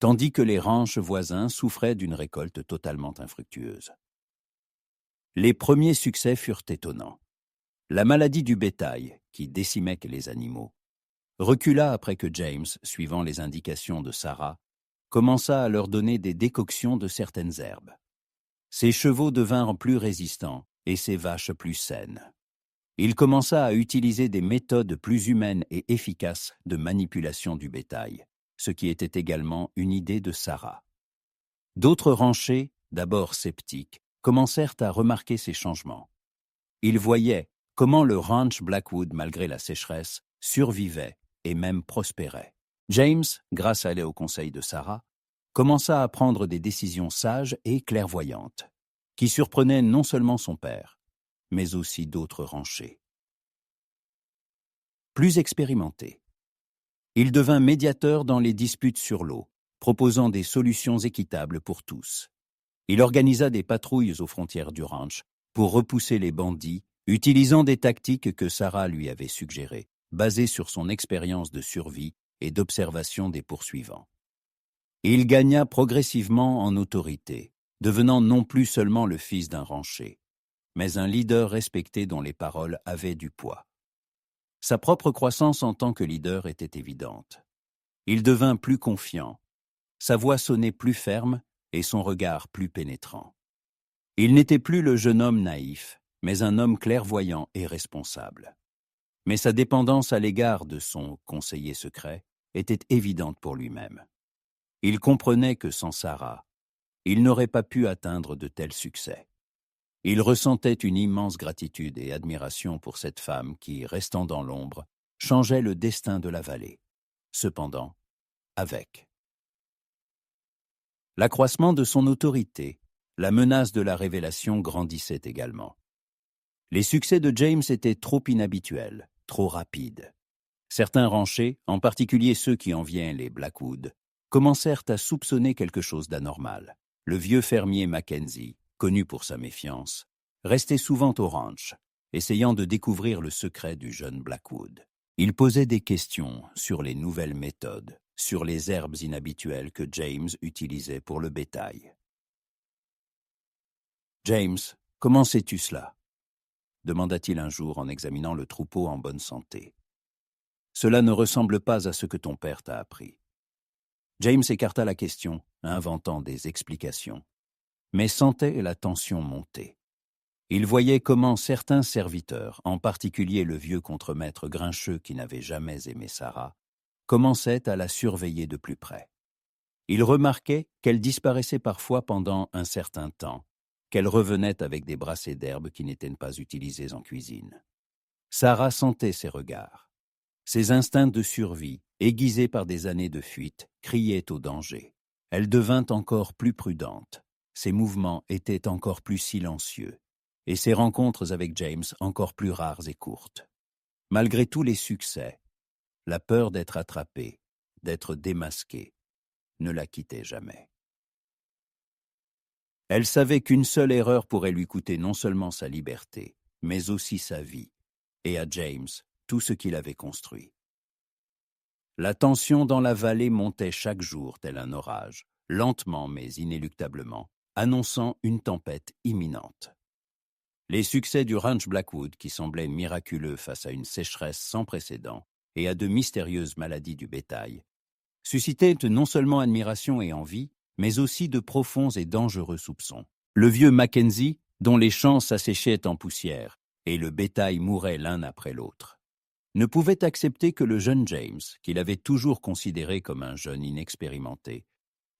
tandis que les ranchs voisins souffraient d'une récolte totalement infructueuse. Les premiers succès furent étonnants. La maladie du bétail, qui décimait les animaux, recula après que James, suivant les indications de Sarah, commença à leur donner des décoctions de certaines herbes. Ses chevaux devinrent plus résistants et ses vaches plus saines. Il commença à utiliser des méthodes plus humaines et efficaces de manipulation du bétail, ce qui était également une idée de Sarah. D'autres ranchers, d'abord sceptiques, commencèrent à remarquer ces changements. Ils voyaient comment le ranch Blackwood, malgré la sécheresse, survivait et même prospérait. James, grâce au conseil de Sarah, commença à prendre des décisions sages et clairvoyantes, qui surprenaient non seulement son père, mais aussi d'autres ranchers. Plus expérimenté, il devint médiateur dans les disputes sur l'eau, proposant des solutions équitables pour tous. Il organisa des patrouilles aux frontières du ranch pour repousser les bandits, utilisant des tactiques que Sarah lui avait suggérées, basées sur son expérience de survie et d'observation des poursuivants. Il gagna progressivement en autorité, devenant non plus seulement le fils d'un rancher, mais un leader respecté dont les paroles avaient du poids. Sa propre croissance en tant que leader était évidente. Il devint plus confiant, sa voix sonnait plus ferme et son regard plus pénétrant. Il n'était plus le jeune homme naïf, mais un homme clairvoyant et responsable. Mais sa dépendance à l'égard de son conseiller secret était évidente pour lui-même. Il comprenait que sans Sarah, il n'aurait pas pu atteindre de tels succès. Il ressentait une immense gratitude et admiration pour cette femme qui, restant dans l'ombre, changeait le destin de la vallée. Cependant, avec l'accroissement de son autorité, la menace de la révélation grandissait également. Les succès de James étaient trop inhabituels, trop rapides. Certains ranchers, en particulier ceux qui enviaient les Blackwood, commencèrent à soupçonner quelque chose d'anormal. Le vieux fermier Mackenzie, connu pour sa méfiance, restait souvent au ranch, essayant de découvrir le secret du jeune Blackwood. Il posait des questions sur les nouvelles méthodes, sur les herbes inhabituelles que James utilisait pour le bétail. « James, comment sais-tu cela ?» demanda-t-il un jour en examinant le troupeau en bonne santé. « Cela ne ressemble pas à ce que ton père t'a appris. » James écarta la question, inventant des explications, mais sentait la tension monter. Il voyait comment certains serviteurs, en particulier le vieux contremaître grincheux qui n'avait jamais aimé Sarah, commençaient à la surveiller de plus près. Il remarquait qu'elle disparaissait parfois pendant un certain temps, qu'elle revenait avec des brassées d'herbe qui n'étaient pas utilisées en cuisine. Sarah sentait ses regards. Ses instincts de survie, aiguisés par des années de fuite, criaient au danger. Elle devint encore plus prudente. Ses mouvements étaient encore plus silencieux, et ses rencontres avec James encore plus rares et courtes. Malgré tous les succès, la peur d'être attrapée, d'être démasquée, ne la quittait jamais. Elle savait qu'une seule erreur pourrait lui coûter non seulement sa liberté, mais aussi sa vie, et à James, tout ce qu'il avait construit. La tension dans la vallée montait chaque jour tel un orage, lentement mais inéluctablement, annonçant une tempête imminente. Les succès du ranch Blackwood, qui semblaient miraculeux face à une sécheresse sans précédent et à de mystérieuses maladies du bétail, suscitaient non seulement admiration et envie, mais aussi de profonds et dangereux soupçons. Le vieux Mackenzie, dont les champs s'asséchaient en poussière, et le bétail mourait l'un après l'autre, ne pouvait accepter que le jeune James, qu'il avait toujours considéré comme un jeune inexpérimenté,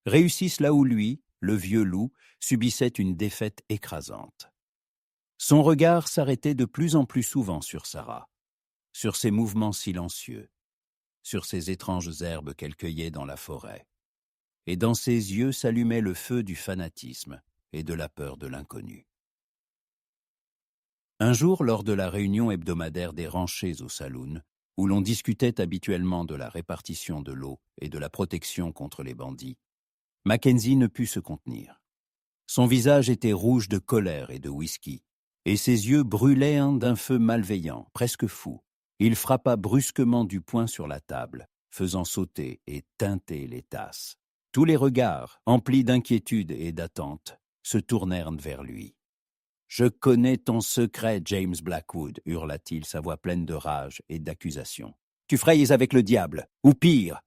réussisse là où lui, le vieux loup, subissait une défaite écrasante. Son regard s'arrêtait de plus en plus souvent sur Sarah, sur ses mouvements silencieux, sur ces étranges herbes qu'elle cueillait dans la forêt, et dans ses yeux s'allumait le feu du fanatisme et de la peur de l'inconnu. Un jour, lors de la réunion hebdomadaire des ranchers au saloon, où l'on discutait habituellement de la répartition de l'eau et de la protection contre les bandits, Mackenzie ne put se contenir. Son visage était rouge de colère et de whisky, et ses yeux brûlaient d'un feu malveillant, presque fou. Il frappa brusquement du poing sur la table, faisant sauter et teinter les tasses. Tous les regards, emplis d'inquiétude et d'attente, se tournèrent vers lui. « Je connais ton secret, James Blackwood, hurla-t-il, sa voix pleine de rage et d'accusation. Tu frayes avec le diable, ou pire.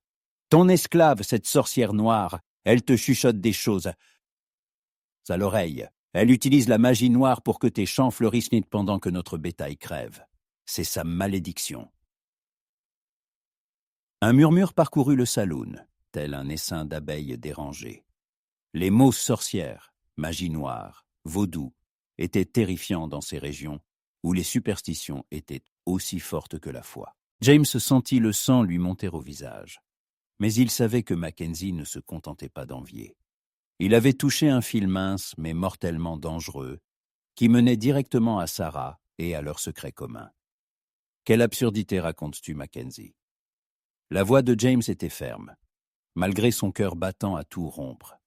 Ton esclave, cette sorcière noire, elle te chuchote des choses à l'oreille. Elle utilise la magie noire pour que tes champs fleurissent pendant que notre bétail crève. C'est sa malédiction. » Un murmure parcourut le saloon, tel un essaim d'abeilles dérangées. Les mots sorcière, magie noire, vaudou, étaient terrifiants dans ces régions où les superstitions étaient aussi fortes que la foi. James sentit le sang lui monter au visage, mais il savait que Mackenzie ne se contentait pas d'envier. Il avait touché un fil mince mais mortellement dangereux qui menait directement à Sarah et à leur secret commun. Quelle absurdité racontes-tu, Mackenzie? La voix de James était ferme, malgré son cœur battant à tout rompre.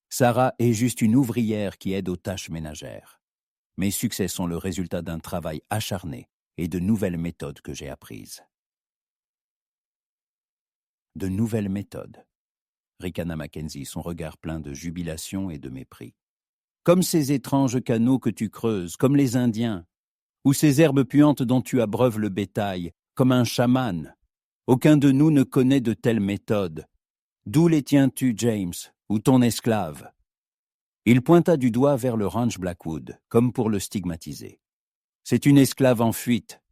Sarah est juste une ouvrière qui aide aux tâches ménagères. Mes succès sont le résultat d'un travail acharné et de nouvelles méthodes que j'ai apprises. De nouvelles méthodes, ricana Mackenzie, son regard plein de jubilation et de mépris. Comme ces étranges canaux que tu creuses, comme les Indiens, ou ces herbes puantes dont tu abreuves le bétail, comme un chaman. Aucun de nous ne connaît de telles méthodes. D'où les tiens-tu, James, ou ton esclave? Il pointa du doigt vers le ranch Blackwood, comme pour le stigmatiser. C'est une esclave en fuite.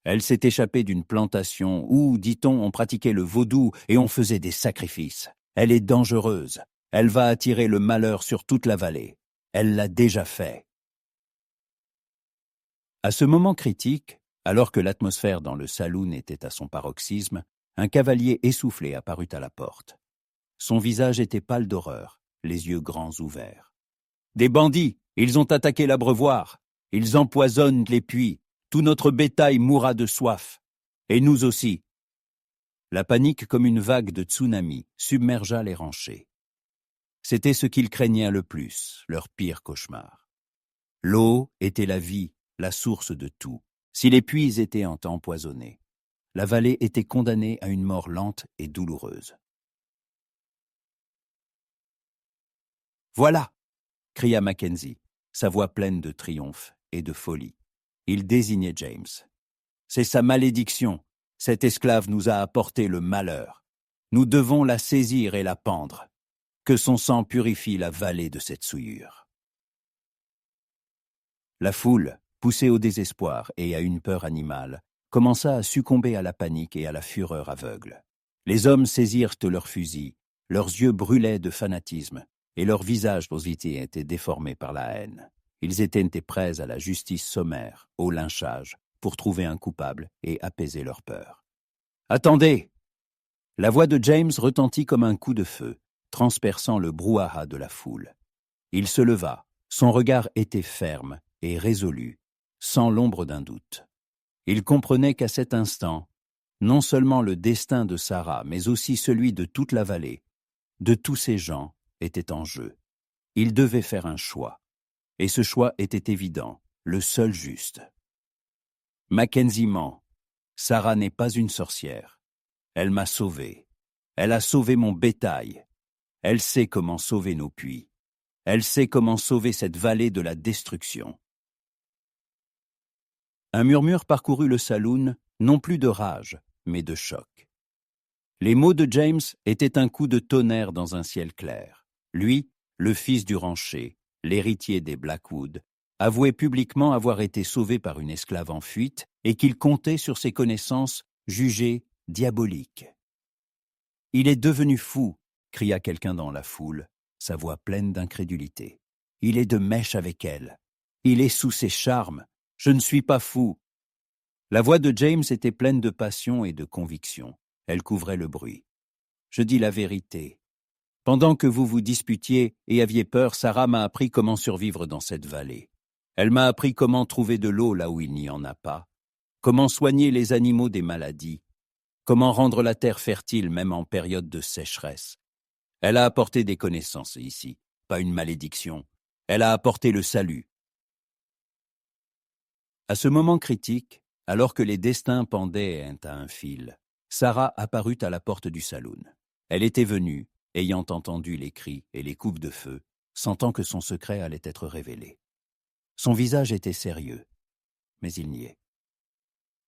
Elle s'est échappée d'une plantation où, dit-on, on pratiquait le vaudou et on faisait des sacrifices. Elle est dangereuse. Elle va attirer le malheur sur toute la vallée. Elle l'a déjà fait. À ce moment critique, alors que l'atmosphère dans le saloon était à son paroxysme, un cavalier essoufflé apparut à la porte. Son visage était pâle d'horreur, les yeux grands ouverts. « Des bandits! Ils ont attaqué l'abreuvoir! Ils empoisonnent les puits! Tout notre bétail mourra de soif! Et nous aussi! » La panique, comme une vague de tsunami, submergea les ranchers. C'était ce qu'ils craignaient le plus, leur pire cauchemar. L'eau était la vie, la source de tout. Si les puits étaient empoisonnés, la vallée était condamnée à une mort lente et douloureuse. « Voilà !» cria Mackenzie, sa voix pleine de triomphe et de folie. Il désignait James. « C'est sa malédiction. Cet esclave nous a apporté le malheur. Nous devons la saisir et la pendre. Que son sang purifie la vallée de cette souillure. » La foule, poussée au désespoir et à une peur animale, commença à succomber à la panique et à la fureur aveugle. Les hommes saisirent leurs fusils, leurs yeux brûlaient de fanatisme, et leurs visages rosités étaient déformés par la haine. Ils étaient prêts à la justice sommaire, au lynchage, pour trouver un coupable et apaiser leur peur. « Attendez !» La voix de James retentit comme un coup de feu, transperçant le brouhaha de la foule. Il se leva, son regard était ferme et résolu, sans l'ombre d'un doute. Il comprenait qu'à cet instant, non seulement le destin de Sarah, mais aussi celui de toute la vallée, de tous ces gens, était en jeu. Il devait faire un choix, et ce choix était évident, le seul juste. Mackenzie ment. Sarah n'est pas une sorcière. Elle m'a sauvé. Elle a sauvé mon bétail. Elle sait comment sauver nos puits. Elle sait comment sauver cette vallée de la destruction. Un murmure parcourut le saloon, non plus de rage, mais de choc. Les mots de James étaient un coup de tonnerre dans un ciel clair. Lui, le fils du rancher, l'héritier des Blackwood, avouait publiquement avoir été sauvé par une esclave en fuite et qu'il comptait sur ses connaissances jugées diaboliques. « Il est devenu fou !» cria quelqu'un dans la foule, sa voix pleine d'incrédulité. « Il est de mèche avec elle. Il est sous ses charmes. Je ne suis pas fou. » La voix de James était pleine de passion et de conviction. Elle couvrait le bruit. « Je dis la vérité. Pendant que vous vous disputiez et aviez peur, Sarah m'a appris comment survivre dans cette vallée. Elle m'a appris comment trouver de l'eau là où il n'y en a pas, comment soigner les animaux des maladies, comment rendre la terre fertile même en période de sécheresse. Elle a apporté des connaissances ici, pas une malédiction. Elle a apporté le salut. » À ce moment critique, alors que les destins pendaient à un fil, Sarah apparut à la porte du saloon. Elle était venue, ayant entendu les cris et les coupes de feu, sentant que son secret allait être révélé. Son visage était sérieux, mais il niait.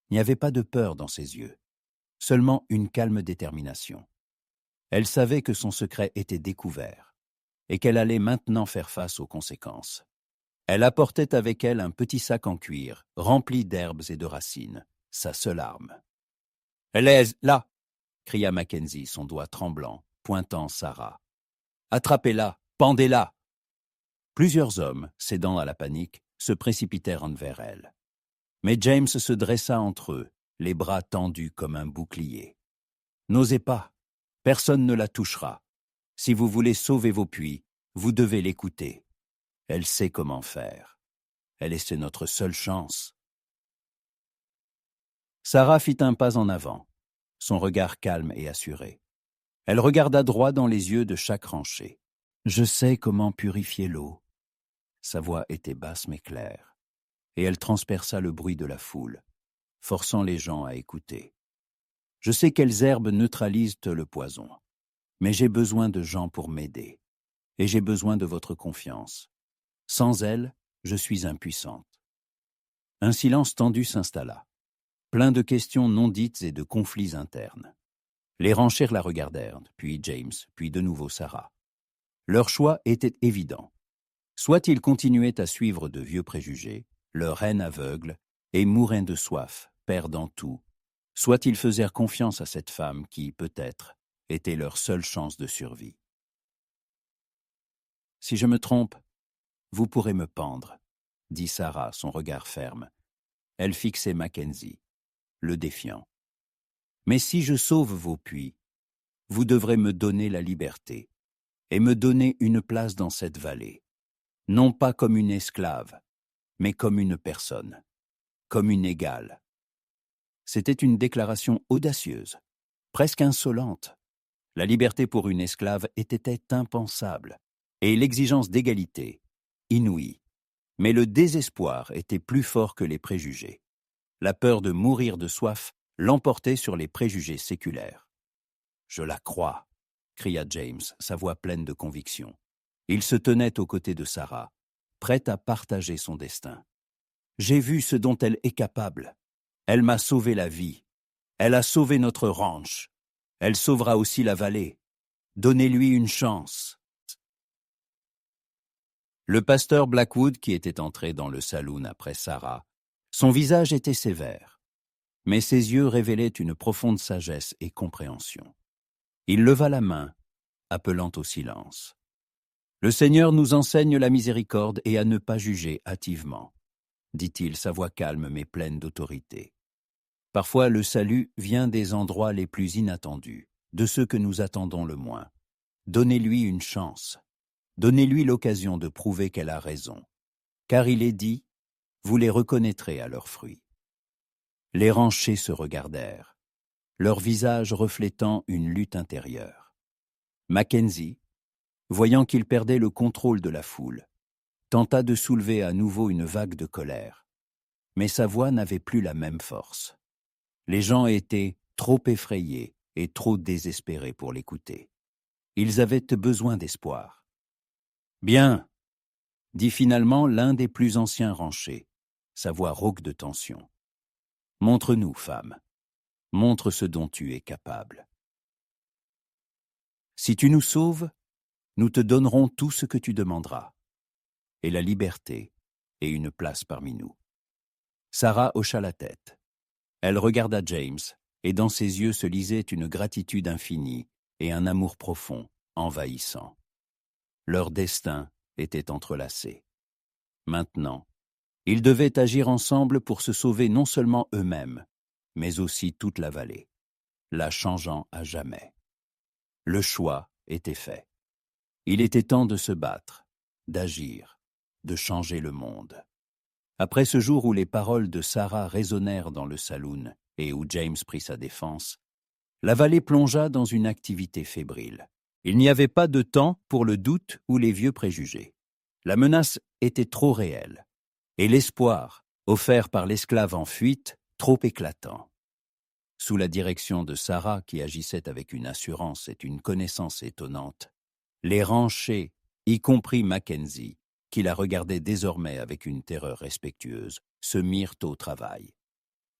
Il n'y avait pas de peur dans ses yeux, seulement une calme détermination. Elle savait que son secret était découvert et qu'elle allait maintenant faire face aux conséquences. Elle apportait avec elle un petit sac en cuir, rempli d'herbes et de racines, sa seule arme. « Elle est là !» cria Mackenzie, son doigt tremblant, pointant Sarah. « Attrapez-la, pendez-la !» Plusieurs hommes, cédant à la panique, se précipitèrent vers elle. Mais James se dressa entre eux, les bras tendus comme un bouclier. « N'osez pas, personne ne la touchera. Si vous voulez sauver vos puits, vous devez l'écouter. Elle sait comment faire. C'est notre seule chance. » Sarah fit un pas en avant, son regard calme et assuré. Elle regarda droit dans les yeux de chaque rancher. « Je sais comment purifier l'eau. » Sa voix était basse mais claire, et elle transperça le bruit de la foule, forçant les gens à écouter. « Je sais quelles herbes neutralisent le poison, mais j'ai besoin de gens pour m'aider, et j'ai besoin de votre confiance. Sans elle, je suis impuissante. » Un silence tendu s'installa, plein de questions non dites et de conflits internes. Les ranchers la regardèrent, puis James, puis de nouveau Sarah. Leur choix était évident. Soit ils continuaient à suivre de vieux préjugés, leur haine aveugle, et mouraient de soif, perdant tout, soit ils faisèrent confiance à cette femme qui, peut-être, était leur seule chance de survie. « Si je me trompe, vous pourrez me pendre, » dit Sarah, son regard ferme. Elle fixait Mackenzie, le défiant. « Mais si je sauve vos puits, vous devrez me donner la liberté et me donner une place dans cette vallée, non pas comme une esclave, mais comme une personne, comme une égale. » C'était une déclaration audacieuse, presque insolente. La liberté pour une esclave était impensable, et l'exigence d'égalité, inouïe. Mais le désespoir était plus fort que les préjugés. La peur de mourir de soif l'emportait sur les préjugés séculaires. « Je la crois !» cria James, sa voix pleine de conviction. Il se tenait aux côtés de Sarah, prêt à partager son destin. « J'ai vu ce dont elle est capable. Elle m'a sauvé la vie. Elle a sauvé notre ranch. Elle sauvera aussi la vallée. Donnez-lui une chance. » Le pasteur Blackwood, qui était entré dans le saloon après Sarah, son visage était sévère, mais ses yeux révélaient une profonde sagesse et compréhension. Il leva la main, appelant au silence. « Le Seigneur nous enseigne la miséricorde et à ne pas juger hâtivement, » dit-il, sa voix calme mais pleine d'autorité. Parfois, le salut vient des endroits les plus inattendus, de ceux que nous attendons le moins. Donnez-lui une chance. Donnez-lui l'occasion de prouver qu'elle a raison. Car il est dit, vous les reconnaîtrez à leurs fruits. Les ranchers se regardèrent, leurs visages reflétant une lutte intérieure. Mackenzie, voyant qu'il perdait le contrôle de la foule, tenta de soulever à nouveau une vague de colère. Mais sa voix n'avait plus la même force. Les gens étaient trop effrayés et trop désespérés pour l'écouter. Ils avaient besoin d'espoir. « Bien, » dit finalement l'un des plus anciens ranchers, sa voix rauque de tension. « Montre-nous, femme. Montre ce dont tu es capable. Si tu nous sauves, nous te donnerons tout ce que tu demanderas, et la liberté et une place parmi nous. » Sarah hocha la tête. Elle regarda James, et dans ses yeux se lisait une gratitude infinie et un amour profond, envahissant. Leur destin était entrelacé. Maintenant, ils devaient agir ensemble pour se sauver non seulement eux-mêmes, mais aussi toute la vallée, la changeant à jamais. Le choix était fait. Il était temps de se battre, d'agir, de changer le monde. Après ce jour où les paroles de Sarah résonnèrent dans le saloon et où James prit sa défense, la vallée plongea dans une activité fébrile. Il n'y avait pas de temps pour le doute ou les vieux préjugés. La menace était trop réelle, et l'espoir, offert par l'esclave en fuite, trop éclatant. Sous la direction de Sarah, qui agissait avec une assurance et une connaissance étonnante, les ranchers, y compris Mackenzie, qui la regardait désormais avec une terreur respectueuse, se mirent au travail.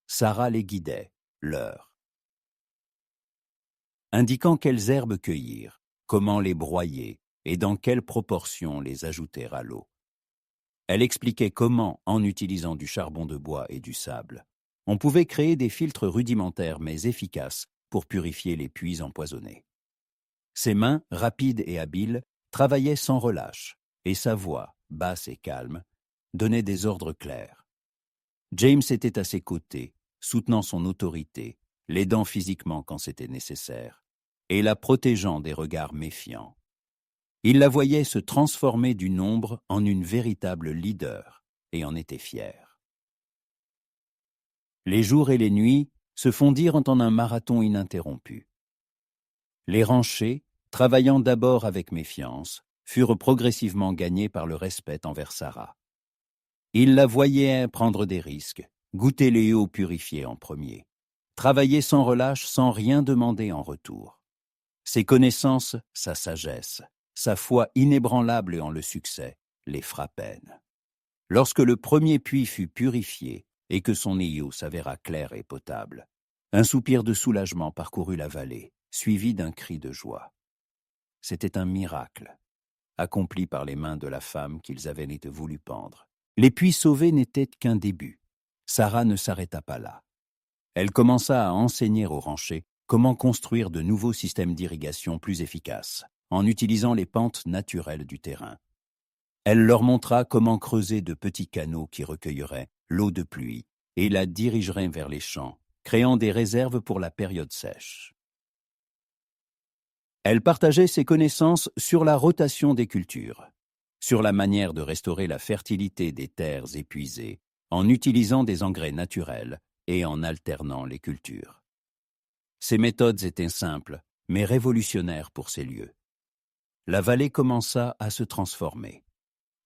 Sarah les guidait, leur indiquant quelles herbes cueillir, comment les broyer et dans quelle proportion les ajouter à l'eau. Elle expliquait comment, en utilisant du charbon de bois et du sable, on pouvait créer des filtres rudimentaires mais efficaces pour purifier les puits empoisonnés. Ses mains, rapides et habiles, travaillaient sans relâche, et sa voix, basse et calme, donnait des ordres clairs. James était à ses côtés, soutenant son autorité, l'aidant physiquement quand c'était nécessaire, et la protégeant des regards méfiants. Il la voyait se transformer du nombre en une véritable leader, et en était fier. Les jours et les nuits se fondirent en un marathon ininterrompu. Les ranchers, travaillant d'abord avec méfiance, furent progressivement gagnés par le respect envers Sarah. Ils la voyaient prendre des risques, goûter les eaux purifiées en premier, travailler sans relâche sans rien demander en retour. Ses connaissances, sa sagesse, sa foi inébranlable en le succès, les frappèrent. Lorsque le premier puits fut purifié et que son eau s'avéra claire et potable, un soupir de soulagement parcourut la vallée, suivi d'un cri de joie. C'était un miracle, accompli par les mains de la femme qu'ils avaient voulu pendre. Les puits sauvés n'étaient qu'un début. Sarah ne s'arrêta pas là. Elle commença à enseigner aux ranchers comment construire de nouveaux systèmes d'irrigation plus efficaces, en utilisant les pentes naturelles du terrain. Elle leur montra comment creuser de petits canaux qui recueilleraient l'eau de pluie et la dirigeraient vers les champs, créant des réserves pour la période sèche. Elle partageait ses connaissances sur la rotation des cultures, sur la manière de restaurer la fertilité des terres épuisées en utilisant des engrais naturels et en alternant les cultures. Ces méthodes étaient simples, mais révolutionnaires pour ces lieux. La vallée commença à se transformer.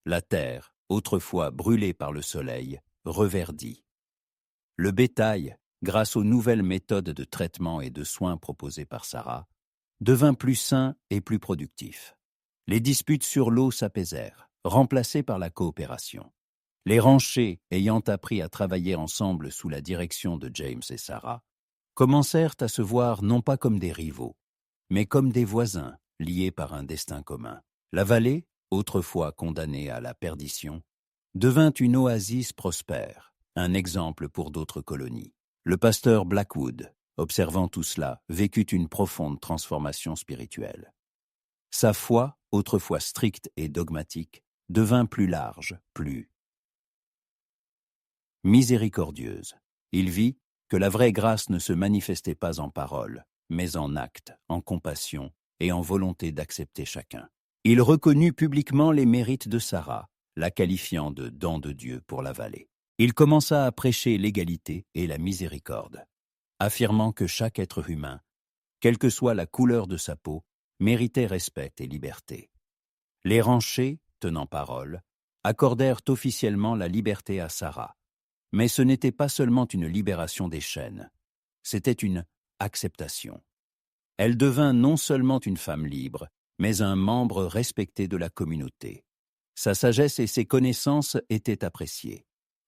La terre, autrefois brûlée par le soleil, reverdit. Le bétail, grâce aux nouvelles méthodes de traitement et de soins proposées par Sarah, devint plus sain et plus productif. Les disputes sur l'eau s'apaisèrent, remplacées par la coopération. Les ranchers, ayant appris à travailler ensemble sous la direction de James et Sarah, commencèrent à se voir non pas comme des rivaux, mais comme des voisins liés par un destin commun. La vallée, autrefois condamnée à la perdition, devint une oasis prospère, un exemple pour d'autres colonies. Le pasteur Blackwood, observant tout cela, vécut une profonde transformation spirituelle. Sa foi, autrefois stricte et dogmatique, devint plus large, plus miséricordieuse. Il vit que la vraie grâce ne se manifestait pas en paroles, mais en actes, en compassion et en volonté d'accepter chacun. Il reconnut publiquement les mérites de Sarah, la qualifiant de don de Dieu pour la vallée. Il commença à prêcher l'égalité et la miséricorde, affirmant que chaque être humain, quelle que soit la couleur de sa peau, méritait respect et liberté. Les ranchers, tenant parole, accordèrent officiellement la liberté à Sarah. Mais ce n'était pas seulement une libération des chaînes, c'était une acceptation. Elle devint non seulement une femme libre, mais un membre respecté de la communauté. Sa sagesse et ses connaissances étaient appréciées.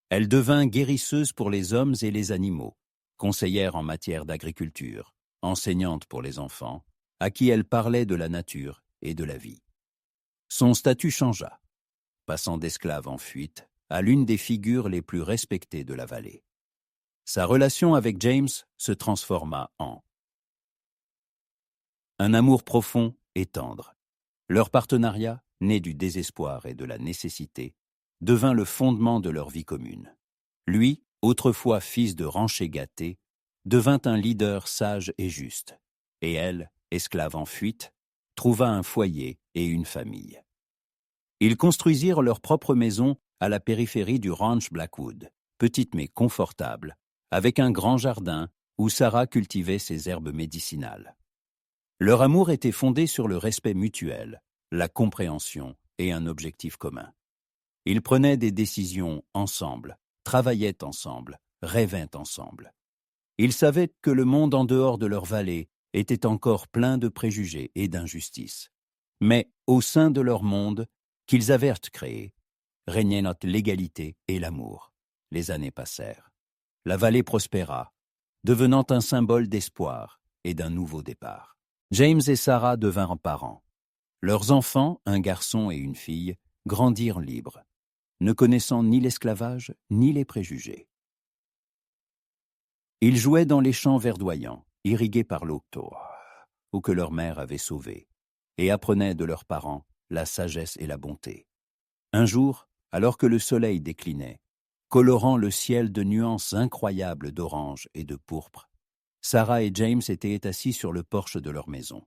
Elle devint guérisseuse pour les hommes et les animaux, conseillère en matière d'agriculture, enseignante pour les enfants, à qui elle parlait de la nature et de la vie. Son statut changea, passant d'esclave en fuite à l'une des figures les plus respectées de la vallée. Sa relation avec James se transforma en un amour profond et tendre. Leur partenariat, né du désespoir et de la nécessité, devint le fondement de leur vie commune. Lui, autrefois fils de rancher gâté, devint un leader sage et juste, et elle, esclave en fuite, trouva un foyer et une famille. Ils construisirent leur propre maison à la périphérie du ranch Blackwood, petite mais confortable, avec un grand jardin où Sarah cultivait ses herbes médicinales. Leur amour était fondé sur le respect mutuel, la compréhension et un objectif commun. Ils prenaient des décisions ensemble, travaillaient ensemble, rêvaient ensemble. Ils savaient que le monde en dehors de leur vallée était encore plein de préjugés et d'injustices. Mais au sein de leur monde, qu'ils avaient créé, régnait notre l'égalité et l'amour. Les années passèrent. La vallée prospéra, devenant un symbole d'espoir et d'un nouveau départ. James et Sarah devinrent parents. Leurs enfants, un garçon et une fille, grandirent libres, ne connaissant ni l'esclavage ni les préjugés. Ils jouaient dans les champs verdoyants, irrigués par l'eau ou que leur mère avait sauvés, et apprenaient de leurs parents la sagesse et la bonté. Un jour, alors que le soleil déclinait, colorant le ciel de nuances incroyables d'orange et de pourpre, Sarah et James étaient assis sur le porche de leur maison.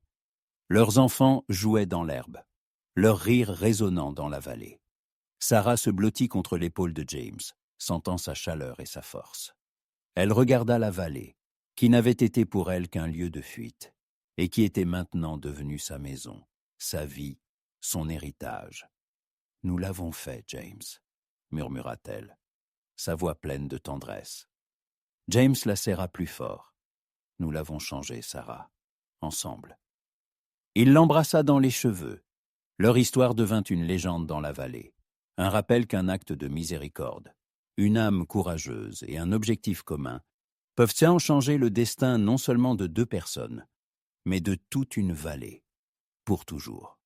Leurs enfants jouaient dans l'herbe, leur rire résonnant dans la vallée. Sarah se blottit contre l'épaule de James, sentant sa chaleur et sa force. Elle regarda la vallée, qui n'avait été pour elle qu'un lieu de fuite, et qui était maintenant devenue sa maison, sa vie, son héritage. « Nous l'avons fait, James, » murmura-t-elle, sa voix pleine de tendresse. James la serra plus fort. « Nous l'avons changé, Sarah, ensemble. » Il l'embrassa dans les cheveux. Leur histoire devint une légende dans la vallée, un rappel qu'un acte de miséricorde, une âme courageuse et un objectif commun peuvent changer le destin non seulement de deux personnes, mais de toute une vallée, pour toujours.